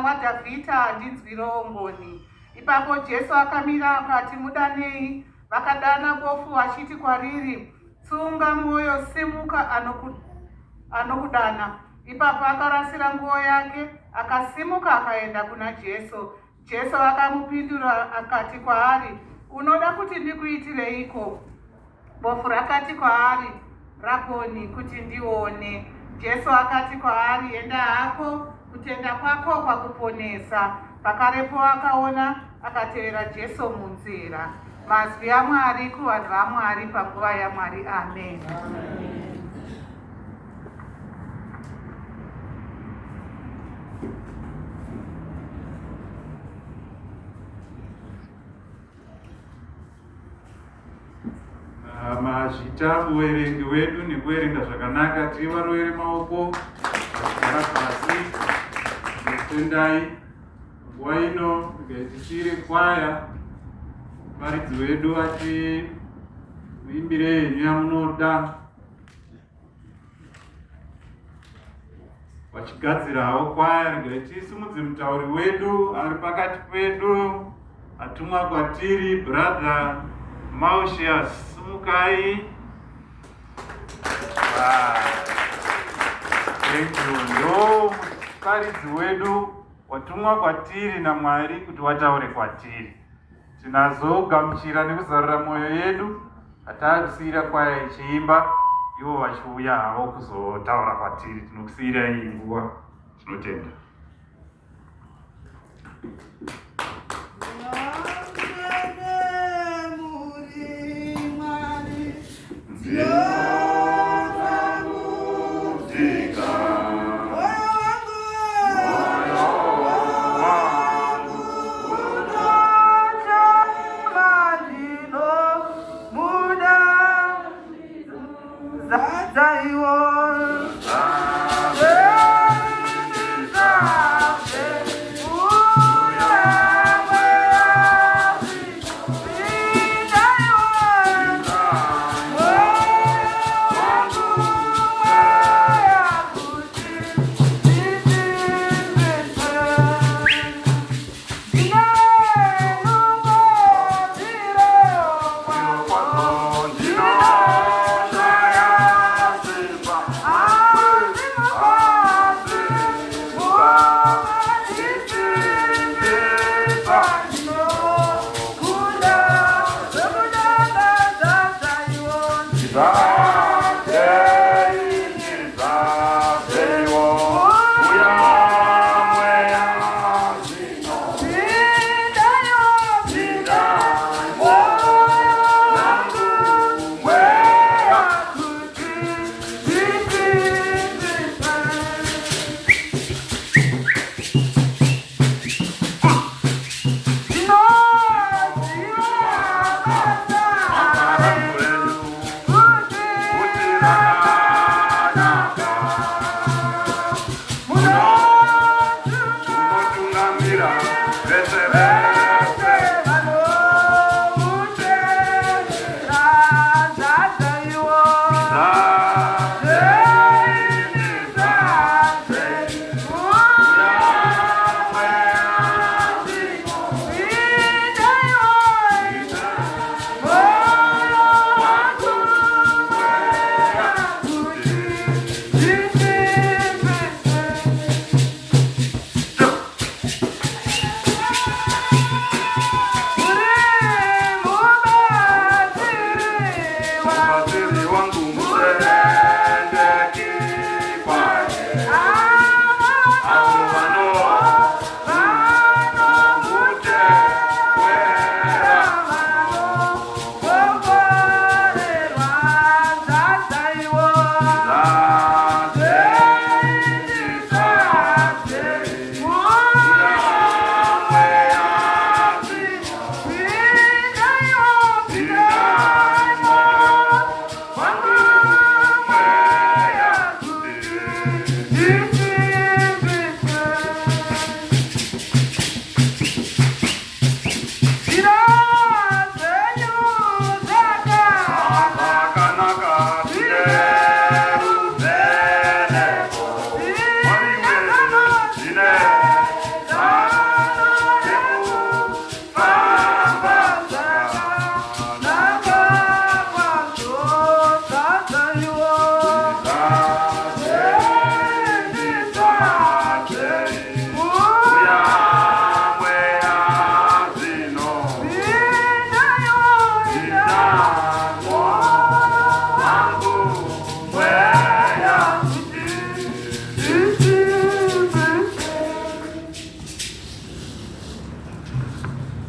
waDhavhidha handinzwirewo ngoni. Ipapo Jesu akamira akati, mudanei. Vakadana bofu vachiti kwariri, tsunga mwoyo, simuka, anokudana. Ipapo akarasira nguo yake, akasimuka akaenda kuna Jesu. Jesu akamupindura akati kwaari, unoda kuti ndikuitireiko? Bofu rakati kwaari, Rabhoni, kuti ndione. Jesu akati kwaari, enda hako, kutenda kwako kwakuponesa. Pakarepo akaona akatevera Jesu munzira. Mazwi aMwari kuvanhu vaMwari panguva yaMwari. Amen. Mazvita muverengi wedu nekuverenga zvakanaka. Tiri varovere maoko vachigara pasi nekutendai. Nguva ino tichiri kwaya, paridzi wedu ati muimbire henyu yamunoda, vachigadzirawo kwaya. Regai tisimudze mutauri wedu ari pakati pedu, atumwa kwatiri, brother Maushias. Sumukai. Ndo paridzi wedu watumwa kwatiri naMwari kuti wataure kwatiri. Tinazogamuchira nekuzarura mwoyo yedu, hatakusiyira kwaya ichiimba, ivo vachiuya havo kuzotaura kwatiri. Tinokusiyira iyi nguva. Tinotenda.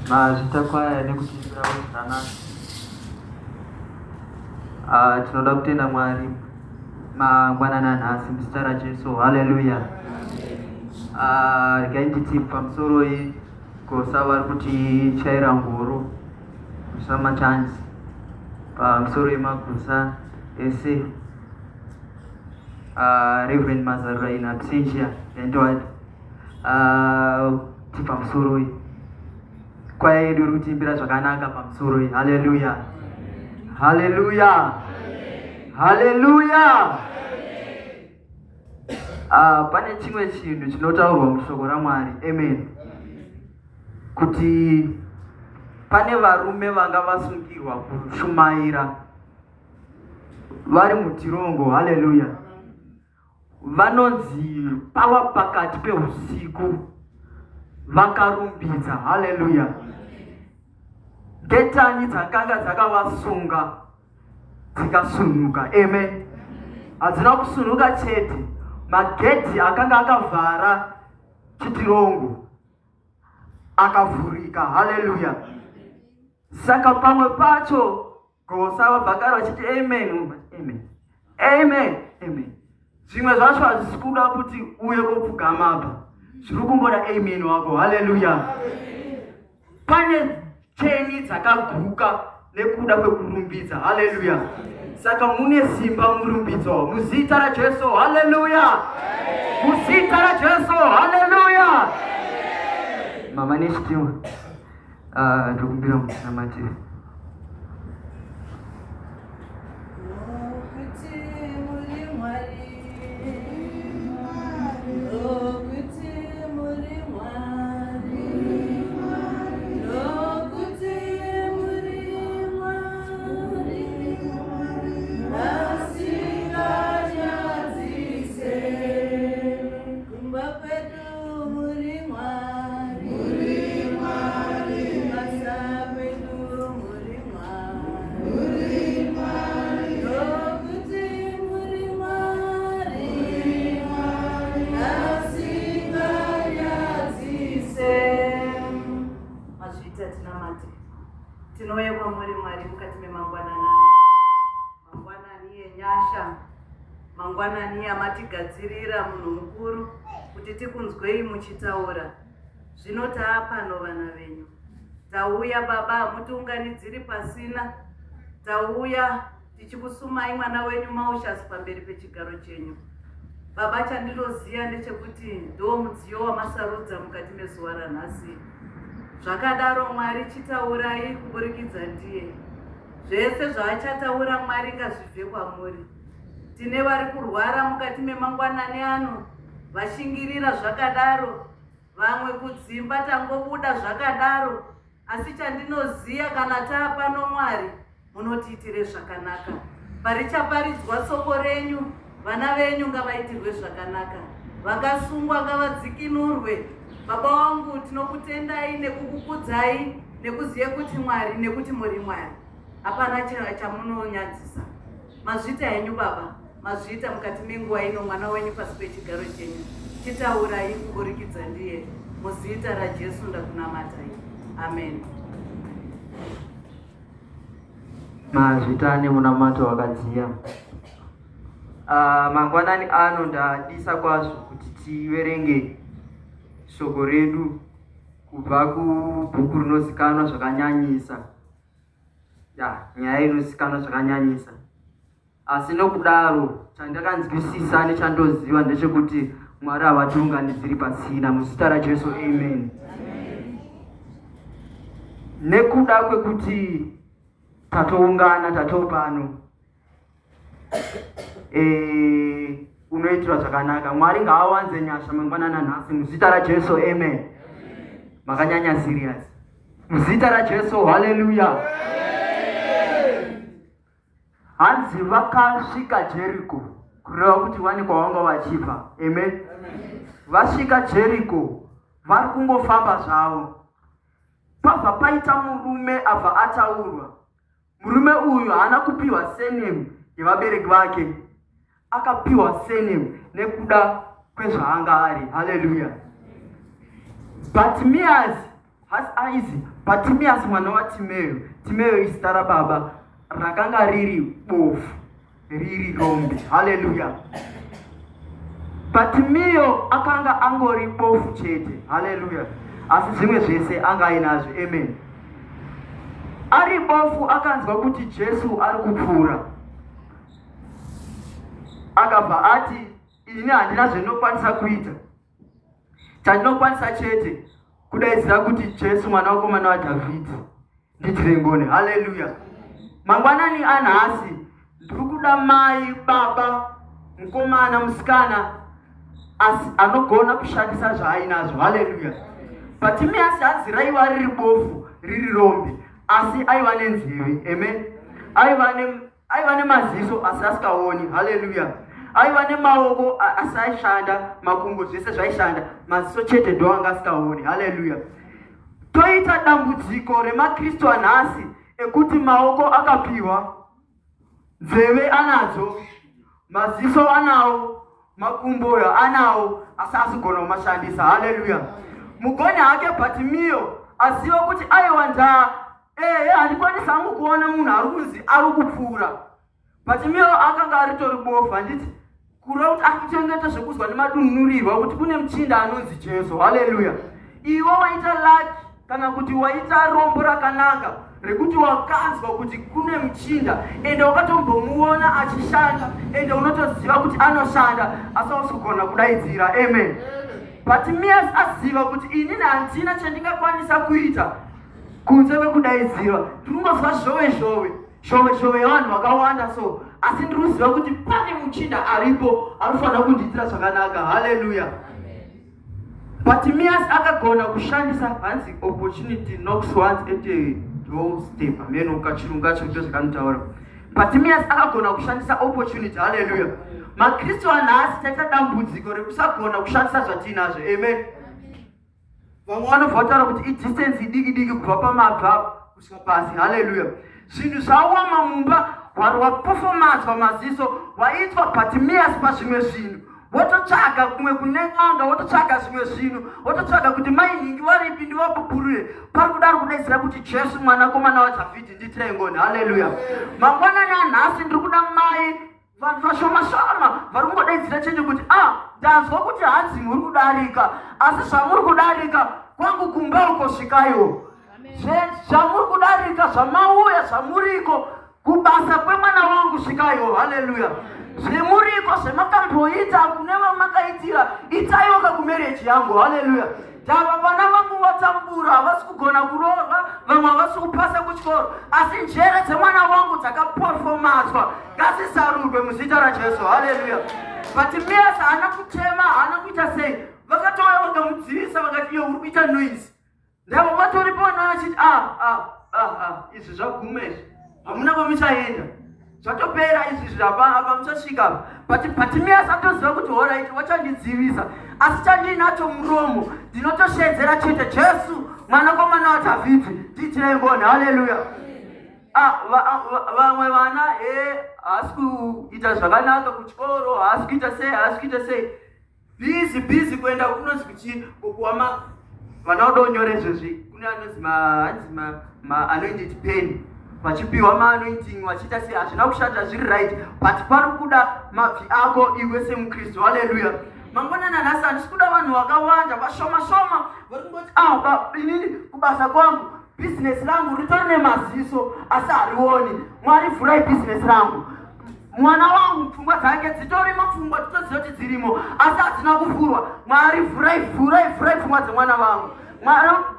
Zvitakwaya nekutimbira zvakanaka. Tinoda kutenda Mwari mangwanana nhasi muzita raJesu. Haleluya. Regai nditi pamusoro gosa vari kutichaira ngoro samachanzi pamusoro yemagosa ese. Reverend Mazarura in absentia and ti pamusoro kwaya yedu iri kutimbira zvakanaka pamusoro. Haleluya. Haleluya. Haleluya. Pane chimwe chinhu chinotaurwa mushoko raMwari. Amen. Kuti pane varume vanga vasungirwa kushumaira vari mutirongo. Haleluya. Vanonzi pava pakati peusiku vakarumbidza. Haleluya. Ngetani dzakanga dzakavasunga dzikasunhuka. Amen. Hadzina kusunhuka chete, magedhi akanga akavhara chitirongo akavhurika. Haleluya. Saka pamwe pacho gosa vabvakara vachiti amen, amen, amen, amen. Zvimwe zvacho hazvisi kuda kuti uye kopfugama apa, zviri kungoda amen wako. Haleluya. Pane cheni dzakaguka nekuda kwekurumbidza. Haleluya. Saka mune simba murumbidzo muzita raJesu. Haleluya. Muzita raJesu. Haleluya. Mama nechitiwa ndikumbira munamatiri. Tinouya kwamuri Mwari mukati memangwanani, mangwanani enyasha, mangwanani amatigadzirira munhu mukuru kuti tikunzwei muchitaura. Zvino taapano vana venyu, tauya Baba, hamutiunganidziri pasina, tauya tichikusumai mwana wenyu Maushasi pamberi pechigaro chenyu. Baba, chandinoziva ndechekuti ndo mudziyo wamasarudza mukati mezuva ranhasi. Zvakadaro Mwari, chitaurai kuburikidza ndiye. Zvese zvaachataura Mwari ngazvibve kwamuri. Tine vari kurwara mukati memangwanani ano, vashingirira zvakadaro, vamwe kudzimba tangobuda zvakadaro. Asi chandinoziva kana taapano Mwari, munotiitire zvakanaka. Parichaparidzwa soko renyu, vana venyu ngavaitirwe zvakanaka, vakasungwa ngavadzikinurwe. Baba wangu, tinokutendai nekukukudzai nekuzive kuti Mwari, nekuti muri Mwari. Hapana chamunonyadzisa. Mazvita henyu Baba, mazvita mukati menguva ino mwana wenyu pasi pechigaro chenyu. Chitaurai kuburikidza ndiye. Muzita raJesu ndakunamatai. Amen. Mazvita nemunamato wakadziya. Mangwanani ano ndadisa kwazvo kuti tiverenge shoko redu kubva kubhuku rinozikanwa zvakanyanyisa. Nyaya inozikanwa zvakanyanyisa. Asi nokudaro chandakanzwisisa nechandoziva ndechekuti Mwari havatiunganidziri pasina muzita raJesu. Amen. Nekuda kwekuti tatoungana tatopano, unoitirwa zvakanaka. Mwari ngaawanze nyasha mangwanana nhasi muzita raJesu. Amen. Makanyanya serious muzita raJesu. Haleluya. Hanzi vakasvika Jeriko, kureva kuti vane kwavanga vachibva. Amen. Vasvika Jeriko, vari kungofamba zvavo. Pabva paita murume abva ataurwa. Murume uyu haana kupiwa surname yevabereki vake, akapiwa surname nekuda kwezvaanga ari. Haleluya. Bartimaeus has eyes Patimiasi mwana waTimeo, Timeo izita rababa, rakanga riri bofu, riri rombe. Haleluya. Patimeo akanga angori bofu chete. Haleluya. Asi zvimwe zvese anga ainazvo. Amen. Ari bofu akanzwa kuti Jesu ari kupfuura. Akabva ati, ini handina zvinokwanisa kuita. Chandinokwanisa chete kudaidzira kuti Jesu mwana wakomana waDhavhidhi nditire ngoni. Haleluya. Mangwanani anhasi ndiri kuda mai, baba, mukomana, musikana asi anogona kushandisa zvaainazvo. Haleluya. Patimiasi hadziraiva riri bofu, riri rombe, asi aiva nenzeve. Amen. Aiva nemaziso asi asikaoni. Haleluya. Aiva nemaoko asi aishanda, makumbo zvese zvaishanda, maziso chete ndo anga asikaoni. Haleluya. Toita dambudziko remakristu anhasi ekuti maoko akapiwa, nzeve anadzo, maziso anawo, makumbo anawo, asi asigona kumashandisa. Haleluya. Mugoni hake Patimio aziva kuti aiwa ndaa, handikwanisa hangu kuona munhu ari kunzi ari kupfuura. Patimio akanga aritori bofu, handiti kura kuti achitengeta zvekuzwa nemadununurirwa kuti kune muchinda anonzi Jesu. Haleluya. Iwe waita laki kana kuti waita rombo rakanaka rekuti wakanzwa kuti kune muchinda ende wakatombomuona achishanda ende unotoziva kuti anoshanda asi usikugona kudaidzira. Amen. Patimiasi aziva kuti inini handina chandingakwanisa kuita kunze kwekudaidzira. Ndingozva zhove yevanhu vakawanda so, asi ndiriziva kuti pane muchinda aripo anofanira kundiitira zvakanaka. Haleluya. Patimiasi akagona kushandisa, hanzi opportunity knocks once at a doorstep. Amen. Ukachirunga chocho zvakanotaura. Patimiasi akagona kushandisa opportunity. Haleluya. Makristu anhasi taita dambudziko rekusagona kushandisa zvatinazvo. Amen. Vamwe vanobva vataura kuti idistance idiki kubva pamabva kusvika pasi. Haleluya. Zvinhu zvawama mumba waperformance maziso waitwa Patimiasi pazvimwe zvinhu. Wototsvaga kumwe kune n'anga, wototsvaga zvimwe zvinhu, wototsvaga kuti mainhingi varipi ndivapupurire. Pari kudaro kudaidzira kuti Jesu mwanakomana waDhavhidhi nditire ngoni. Haleluya. Mangwanani anhasi ndiri kuda mai, vanhu vashoma vari kungodaidzira chete kuti ndanzwa kuti hanzi muri kudarika, asi zvamuri kudarika kwangu kumba uko svikayo. Zvamuri kudarika, zvamauya, zvamuriko kubasa kwemwana wangu svikayo. Haleluya. Zvemuriko zvemakamboita kune vamakaitira itaiwo kakumereji yangu. Haleluya. Ndava vana vangu vatambura, havasi kugona kurova, vamwe havasi kupasa kuchikoro, asi njere dzemwana wangu dzakaperformanswa. Ngazvisarurwe muzita raJesu. Haleluya. Patimiasi haana kutema, haana kuita sei. Vakatouya vakamudzivisa vakati iye uri kuita noise. Ndavo vatoripo vachiti izvi zvaguma izvi, hamuna kwamuchaenda, zvatopera izvi apa muchasvika. Patimiasi atoziva kuti alright, wachandidzivisa asi chandinacho muromo ndinotoshedzera chete Jesu mwanakomana waDhavhidhi nditire ngoni. Haleluya. Vamwe vana haasi kuita zvakanaka kuchikoro, haasi kuita sei, busy kuenda kunonzi kuti kukuwa vana vadonyora izvezvi kune anonzi anointed pen, vachipiwa maanointing vachiita sei, hazvina kushanda zviri right, but pari kuda mabvi ako iwe semukristu. Haleluya. Mangwanani anhasi handisi kuda vanhu vakawanda vashoma vari kungoti inini kubasa kwangu business rangu ritori nemaziso asi harioni. Mwari vhurai business rangu. Mwana wangu pfungwa dzake dzitori mapfungwa titoziva kuti dzirimo asi hadzina kuvhurwa. Mwari vhurai pfungwa dzemwana vangu.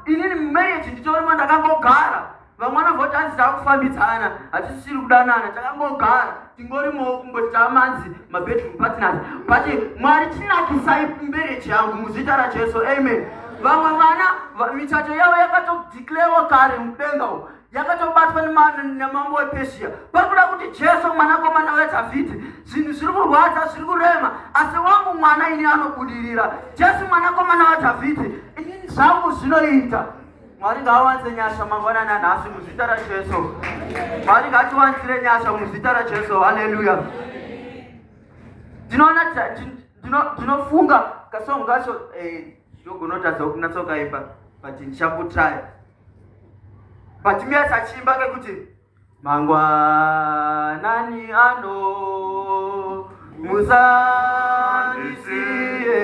Inini mumarriage nditorimo ndakangogara. Vamwe vanobva kuti hanzi takufambidzana, hatisiri kudanana, takangogara tingorimowo kungoti tamanzi mabedroom partners, but Mwari chinakisai marriage yangu muzita raJesu. Amen. Vamwe vana michato yavo yakatodeclarewa kare mudenga umo, yakatobatwa nemambo wePersia. Pari kuda kuti Jesu mwanakomana waDhavhidhi, zvinhu zviri kurwadza, zviri kurema, asi wangu mwana ini anobudirira. Jesu mwanakomana waDhavhidhi, inini zvangu zvinoita. Mwari ngaawanze nyasha mangwanani anhasi muzita raJesu. Mwari ngatiwanzire nyasha muzita raJesu. Haleluya. Ndinofunga kasongo kacho ndogonotadza kunatsa kukaipa but ndichambotry. Bartimaeus achimba kuti mangwanani ano musandisiye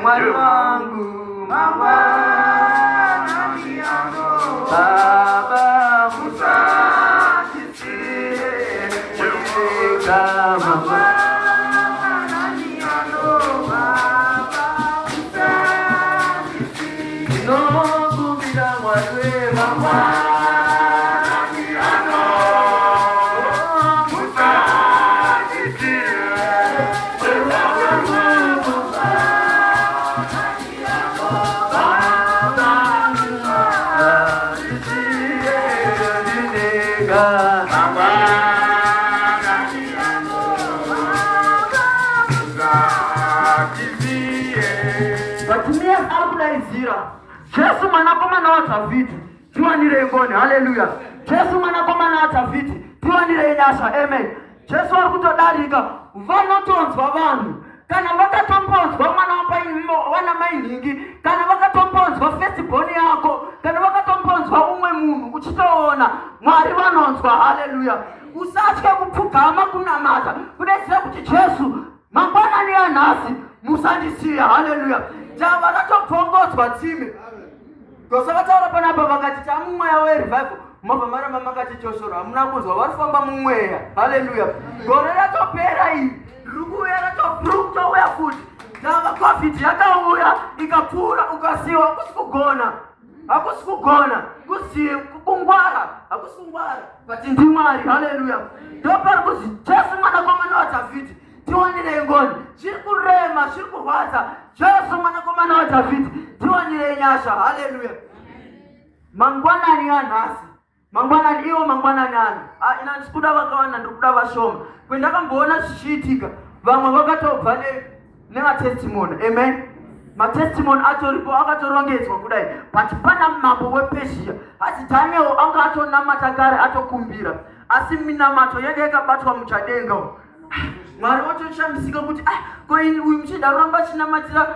mwari wangu, mangwanani ano Baba musandisiye mwega, mangwanani ano Baba musandisiye nokubira mwari mangwanani Jesu mwanakomana wa Davidi, tiwanire ngoni. Haleluya. Jesu mwanakomana wa Davidi, tiwanire nyasha. Amen. Jesu arikutodarika vanotonzwa vanhu kana vakatomponzwa mwana wana mainhingi, kana vakatomponzwa firstborn yako, kana vakatomponzwa umwe munhu uchitoona Mwari vanonzwa. Haleluya. Usatye kupfugama kunamata kudetsera kuti Jesu mangwanani anhasi musandisiya. Haleluya. Java ratobvongodzwa tsime ndosavataura panapa vakati tamumweya werevival mabva maramba makati choshoro hamuna kunzwa vari kufamba mumweya. Haleluya. Gore ratopera iri rikuuya ratotouya futi. Java covid yakauya ikapfuura ukasiwa. hakusi kugona kungwara hakusi kungwara but ndi Mwari. Haleluya. Ndopari kuzi Jesu mwanakomana wa Davhidhi tiwanire ngoni. Chiri kurema chiri kurwadza, Jesu mwanakomana wa Davhidhi tiwanire nyasha. Haleluya. Mangwanani anhasi, mangwanani iwo mangwanani ano ina ndikuda vakawanda ndikuda vashoma kwendakamboona zvichiitika. Vamwe vakatobva nematestimony. Amen. Matestimony atoripo akatorongedzwa kudai, but pana mambo wePezhia asi Daniel anga atonamata kare atokumbira, asi minamato yenge yakabatwa muchadenga. Mwari otoshamisika kuti uyu muchinda uramba chinamatira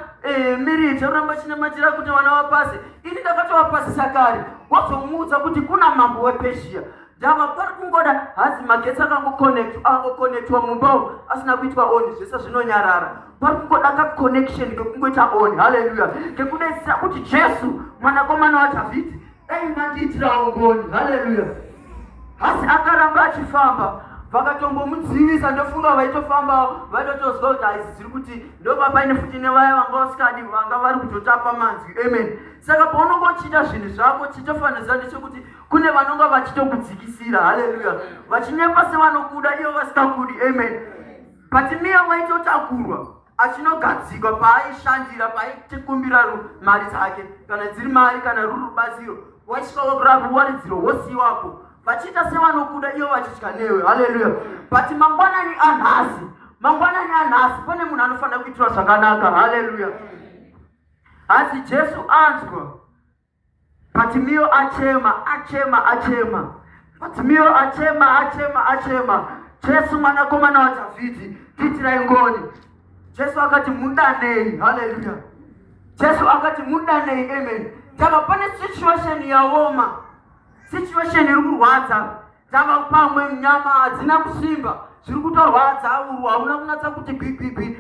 miriti, uramba chinamatira kuti vana vapase. Ini ndakatowapasisa kare. Wazomuudza kuti kuna mambo wePezhia. Java pari kungoda hazi magetsi akangokonektiwa mumba asina kuitwa on, zvese zvinonyarara. Pari kungoda kaconnection kekungoita on. Haleluya. Kekudetsera kuti Jesu mwanakomana wa Davhidhi dai mandiitirawo ngoni. Haleluya. Hasi akaramba achifamba vakatombomudzivisa. Ndofunga vaitofamba vaitotozwa kuti aizi dziri kuti ndopapaine futi nevaya vanga vasikadi vanga vari kutotapa manzwi. Amen. Saka paunongochita zvinhu zvako chitofanira ndechekuti kune vanonga vachitokudzikisira. Haleluya. Vachinyepa sevanokuda ivo vasikakudi. Amen. Bartimaeus waitotakurwa achinogadzikwa paaishandira paaitikumbira mari dzake, kana dziri mari kana ruri rubatsiro, wachisvika ruwaridziro wosiyiwapo vachiita sevanokuda ivo vachitya newe. Haleluya. But mangwanani anhasi pane munhu anofanira kuitirwa zvakanaka. Haleluya. Asi Jesu anzwa Bartimaeus achema. Bartimaeus achema. Jesu mwanakomana wa Davhidhi tiitirai ngoni. Jesu akati mudanei. Haleluya. Jesu akati mudanei. Amen. Java pane situation yaoma, situation iri kurwadza. Java pamwe nyama hadzina kusimba, zviri kutorwadza, urwa hauna kunatsa kuti gwigwigwi.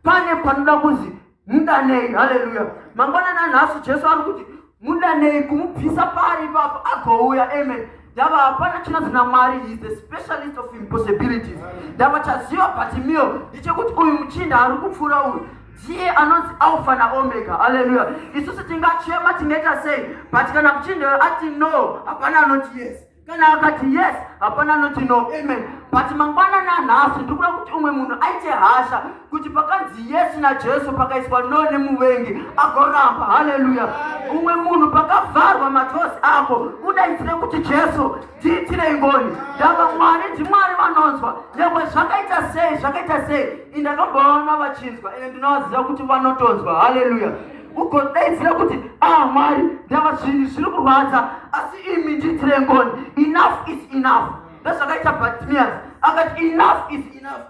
Pane panoda kuzi mudanei. Haleluya. Mangwanani anhasi Jesu ari kuti mudanei kumubvisa pari ipapo agouya. Amen. Java hapana chinonzi Mwari, he is the specialist of impossibilities. Java chaziva Bartimaeus ndechekuti uyu muchinda ari kupfuura uyu ndiye anonzi Alpha na Omega. Haleluya. Isusu tingachema tingaita sei, but kana muchinda ati no hapana anoti yes, kana akati yes hapana anoti no. Amen. But mangwanani anhasi ndikuda kuti umwe munhu aite hasha kuti pakanzi yes naJesu pakaiswa no nemuvengi agoramba. Haleluya. Umwe munhu pakavharwa matosi ako udaidzire kuti Jesu tiitire ngoni. Ndava Mwari ndiMwari vanonzwa. Nyangwe zvakaita sei indakamboona vachinzwa ende ndinovaziva kuti vanotonzwa. Haleluya. Ugodaidzira kuti Mwari ndava zvinhu zviri kurwadza asi imi ndiitire ngoni. Enough is enough. Ndozvakaita Bartimaeus akati enough is enough.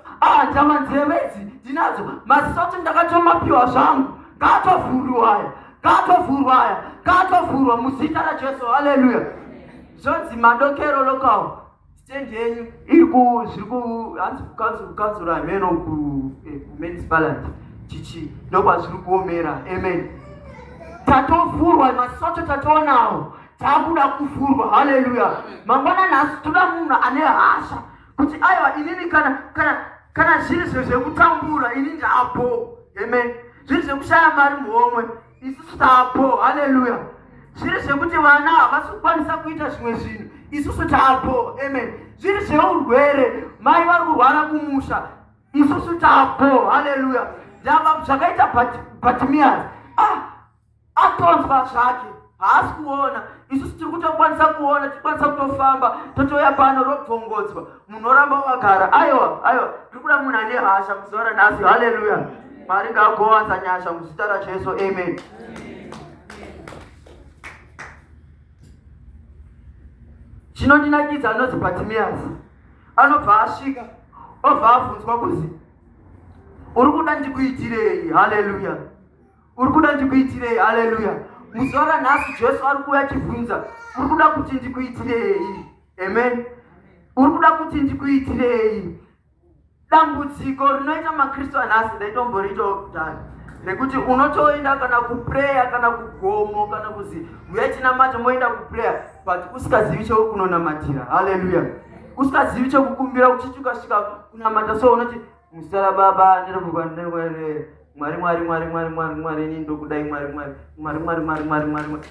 Ndava nzeve idzi ndinadzo, maziso kuti ndakatomapiwa zvangu ngatovhurwa muzita raJesu. Haleluya. zvonzi madokero local stand yenyu iri hanzi kukanzura ameno kumunicipality chichi ndopa zviri kuomera. Amen. Tatovhurwa masoto tatoonawo, takuda kuvhurwa. Haleluya. Mangwana nhasi toda munhu ane hasha kuti aiwa inini kana zviri zvekutambura ini ndapo. Amen. Zviri zvekushaya mari muhomwe isusu tapo. Haleluya. Zviri zvekuti vana havasi kukwanisa kuita zvimwe zvinhu isusu tapo. Amen. Zviri zveurwere mai vari kurwara kumusha isusu tapo. Haleluya. Zvakaita Bartimaeus atonzwa zvake haasi kuona, isusu tiri kutokwanisa kuona, tikwanisa kutofamba totoya pano robvongodzwa munhu oramba wakagara. Aiwa tiri kuda munhu ane hasha muzuva ranhasi. Haleluya. Mwari ngaagowanza nyasha muzita raJesu. Amen. Chinondinakidza anonzi Bartimaeus anobva asvika obva abvunzwa kuzi uri kuda ndikuitirei? Haleluya. Uri kuda ndikuitirei? Haleluya. Muzuva ranhasi Jesu ari kuuya achibvunza uri kuda kuti ndikuitirei? Amen. Uri kuda kuti ndikuitirei? Dambudziko rinoita maKristu anhasi ndaitomboritawo kudhara rekuti unotoenda kana kupreya kana kugomo kana kuzi uya tinamata moenda kupreya but usikazivi chekunonamatira. Haleluya. Usikazivi chekukumbira uchiti ukasvika kunamata so unoti muzita raBaba ndinovuka Mwari ini ndokudai Mwari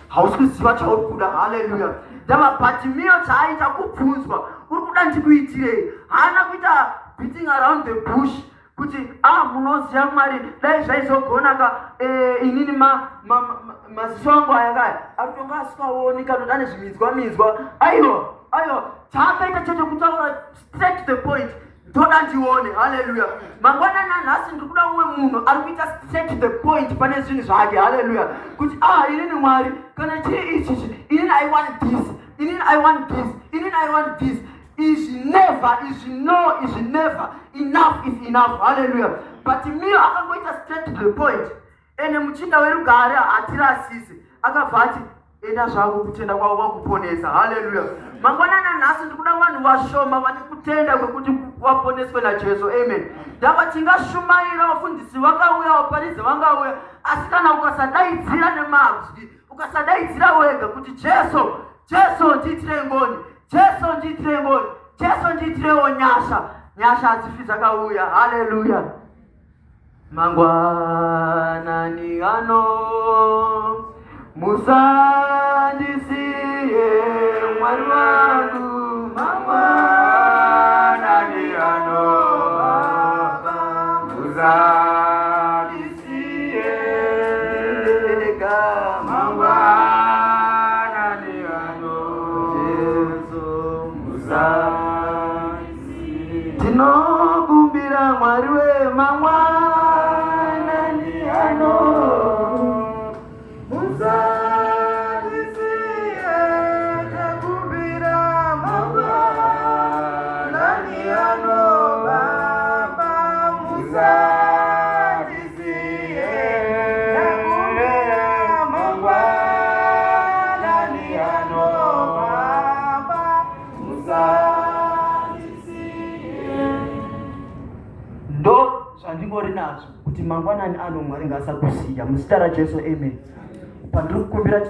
hausi kuziva chauri kuda. Haleluya. Ndava Bartimaeus chaaita kubvunzwa uri kuda ndikuitirei, haana kuita beating around the bush kuti munoziva Mwari dai zvaizogona inini maziso angu ayakaya akutonga asikaoni kana kuti ane zviminzwa. Aiwa chaakaita cheche kutaura straight to the point, ndoda ndione. Haleluya. Mangwana nanhasi ndiri kuda umwe munhu ari kuita straight to the point pane zvinhu zvake. Haleluya. Kuti inini Mwari kana chiri ichichi inini I want this, inini I want this, inini I want this is never enough is enough. Haleluya. But miyo akangoita straight to the point ene muchinda werugare hatirasisi akabva ati enda zvako kutenda kwavo kwakuponesa. Haleluya. Mangwana nanhasi ndiri kuda vanhu vashoma vane kutenda kwekuti vaponeswe naJesu. Amen. Ndava tingashumaira vafundisi vakauya, vaparidzi vangauya, asi kana ukasadaidzira nemazwi, ukasadaidzira wega kuti Jesu ndiitire ngoni, Jesu ndiitire ngoni, Jesu ndiitirewo nyasha hadzifi dzakauya. Haleluya. Mangwanani ano musandisiye Mwari wangu, mangwanani ano musandisiye mangwanani ano Jesu musandisiye. Tinokumbira Mwari we mangwanani ano zvandingori nazvo kuti mangwanani ano Mwari ngaasakusiya muzita raJesu. Amen. Pandiri kukumbira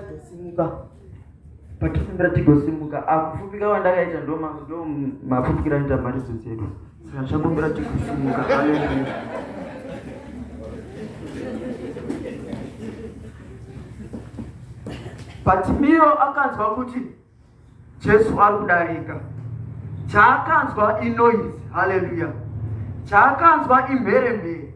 tigosimuka akufupika wandakaita ndo mafupikira nita mharidzo dzedu, saka chakumbira tigosimuka. Haleluya. Bartimaeus akanzwa kuti Jesu ari kudarika, chaakanzwa inoise. Haleluya. Chaakanzwa imheremhere,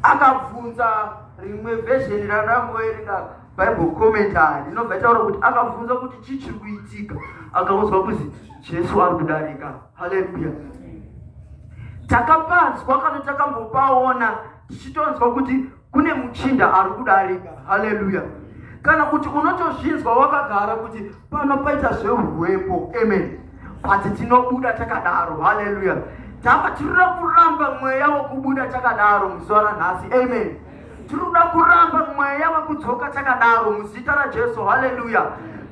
akabvunza rimwe version randamoerenga Bible commentary inobva itaura kuti akabvunza kuti chii chiri kuitika, akaudzwa kuzi Jesu ari kudarika. Haleluya. Takapanzwa kana takambopaona tichitonzwa kuti kune muchinda ari kudarika. Haleluya. Kana kuti unotozvinzwa wakagara kuti pano paita zveurwepo. Amen. But tinobuda takadaro. Haleluya. Tava tirikuda kuramba mweya wekubuda takadaro muzuva ranhasi. Amen. Tirikuda kuramba mweya wekudzoka takadaro muzita raJesu. Haleluya.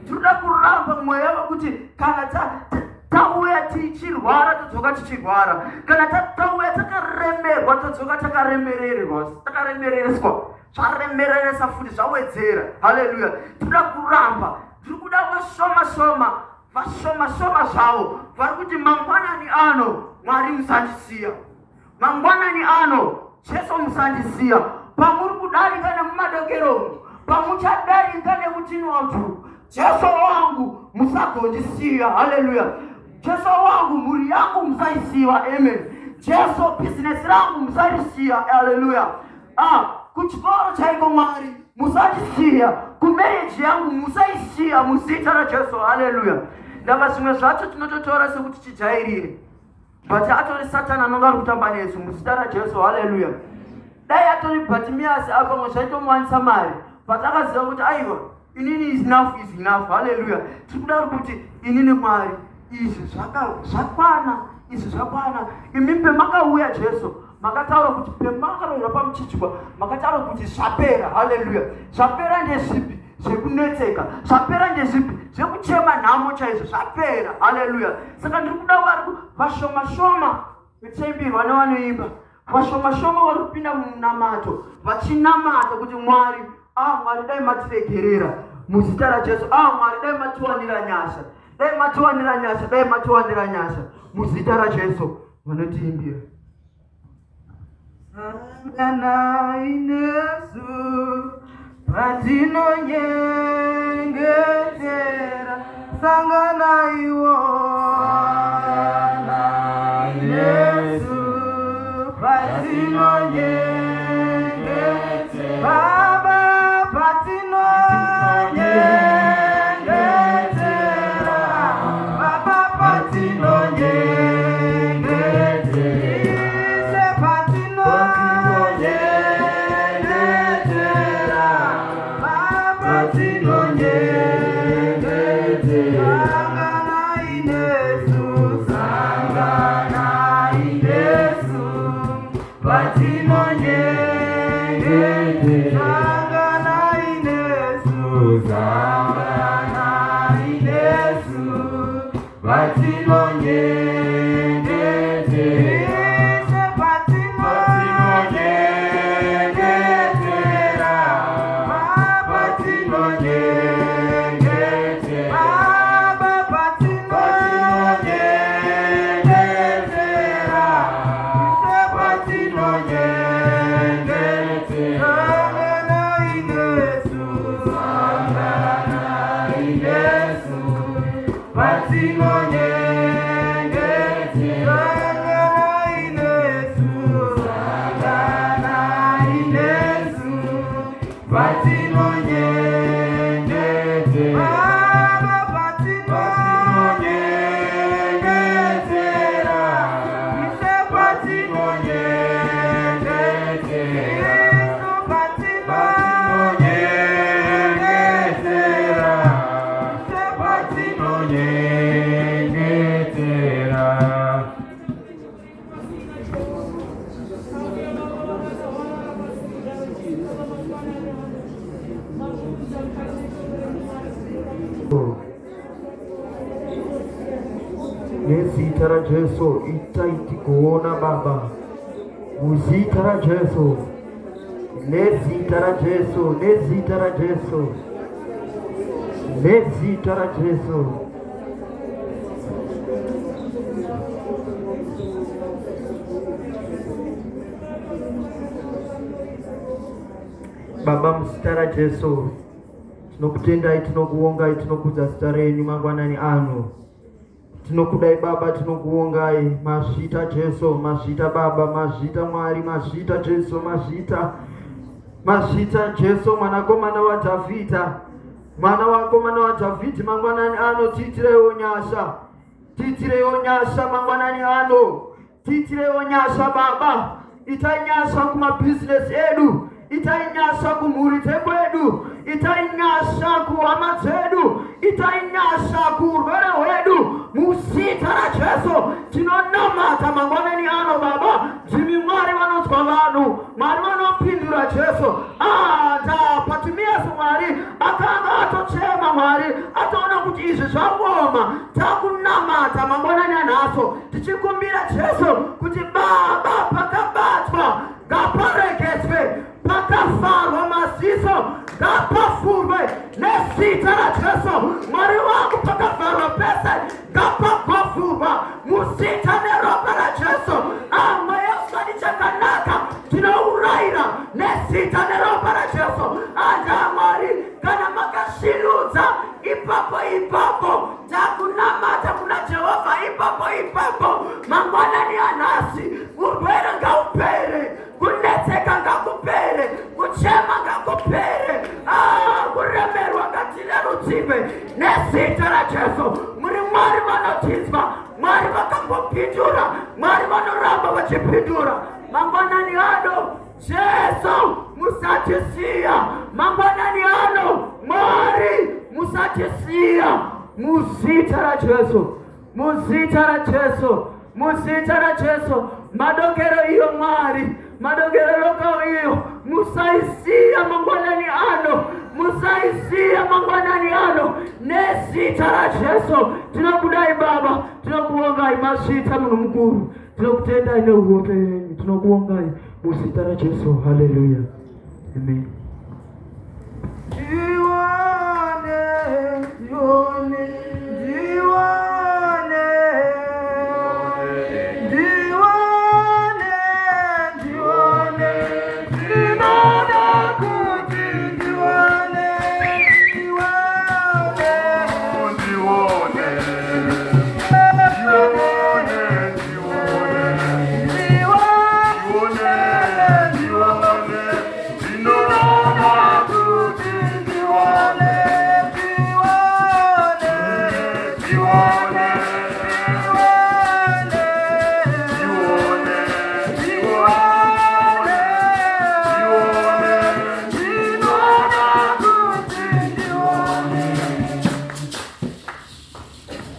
tinoda kuramba mweya wekuti kana tauya tichirwara todzoka tichirwara, kana tauya takaremerwa todzoka takaremereswa, zvaremereresa futi zvawedzera. Haleluya. Tinoda kuramba, tiri kuda vashoma zvavo vari kuti mangwanani ano Mwari musandisiya, mangwanani ano Jesu musandisiya. Pamuri kudarika nemumadokeromo, pamuchadarika nemutini watu, Jesu wangu musagondisiya. Haleluya. Jesu wangu mhuri yangu musaisiya. Amen. Jesu business rangu musarisiya. Haleluya. Kuchikoro chaiko Mwari musandisiya, kumarriage yangu musaisiya muzita raJesu. Haleluya. Ndava zvimwe zvacho tinototora sekuti tijairire, but atori Satani anonga ari kutamba nesu muzita raJesu. Haleluya. Dai atori Bartimaeus apa muzvaitomuwanisa mari, but akaziva kuti aiwa inini is enough. Haleluya. Tiri kuda kuti inini Mwari izvi zvakwana. Imi pemakauya Jesu makataura kuti pemakarohwa pamuchichwa makataura kuti zvapera. Haleluya. Zvapera ndezvipi? Zvekunetseka. Zvapera ndezvipi? Zvekuchema nhamo chaizvo. Zvapera. Haleluya. Saka ndiri kuda vari vashoma vachaimbirwa nevanoimba, vashoma vari kupinda munamato vachinamata kuti Mwari dai matiregerera muzita raJesu. Mwari dai matiwanira nyasha muzita raJesu. Vanotiimbira sanganai nesu patinonyengetera, sanganaiwo nesu patinonyengetera, Baba patinonyengetera, Baba nezita raJesu itaiti kuona Baba, muzita raJesu, nezita raJesu, nezita raJesu, nezita raJesu. Baba, muzita raJesu tinokutendai, tinokuongai, tinokudza zita renyu mangwanani ano. Tinokudai Baba, tinokuongai, mazvita Jesu, mazvita Baba, mazvita Mwari, mazvita Jesu, mazvita Jesu, mwanakomana waDhavhidha, mwana wakomana waDhavhidhi mangwanani ano. Tiitireiwo nyasha mangwanani ano, tiitireiwo nyasha Baba. Itai nyasha kumabhizinesi edu, itai nyasha kumhuri dzedu, itai nyasha kuhama dzedu, itai nyasha kuurwere hwedu muzita raJesu. Tinonamata mangwanani ano Baba, ndimi Mwari vanonzwa vanhu, Mwari vanopindura Jesu. Bartimaeus Mwari akanga panochema Mwari ataona kuti izvi zvaoma. Takunamata mangwanani anaso tichikumbira Jesu kuti Baba pakabatwa ngaparegedzwe, pakafarwa maziso ngapafurwe nezita raJesu. Mwari wangu pakafarwa pese ngapagofurwa muzita neropa raJesu. Mweya chakanaka tinourayira nezita neropa raJesu. Anda Mwari kana makashirudza ipapo takunamata kuna Jehova ipapo mangwanani anasi. Urwere ngaupere, kunetseka ngakupere, kuchema ngakupere, kuremerwa ngatirerutsiwe nezita raJesu. Muri Mwari vanotinzwa, Mwari vakambopindura, Mwari vanoramba vachipindura. Mangwanani ano Jesu musatisiya, mangwanani ano Mwari musatisiya. Muzita raJesu, muzita raJesu, muzita raJesu. Madogero iyo Mwari, madogero loko iyo musaisiya mangwanani ano, musaisiya mangwanani ano nezita raJesu. Tinokudai Baba, tinokuongai mazita munhu mukuru, tinokutendai neuhope yenyu, tinokuongai muzita raJesu. Haleluya, amen.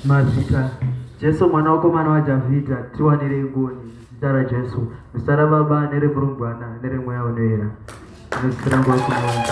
Mazita Jesu mwana wako mwana wa Davida tiwanire ngoni zita ra Jesu. Zita ra Baba nere Murumbwana nere Mweya Wanoera. Nezita rangu wako mwana.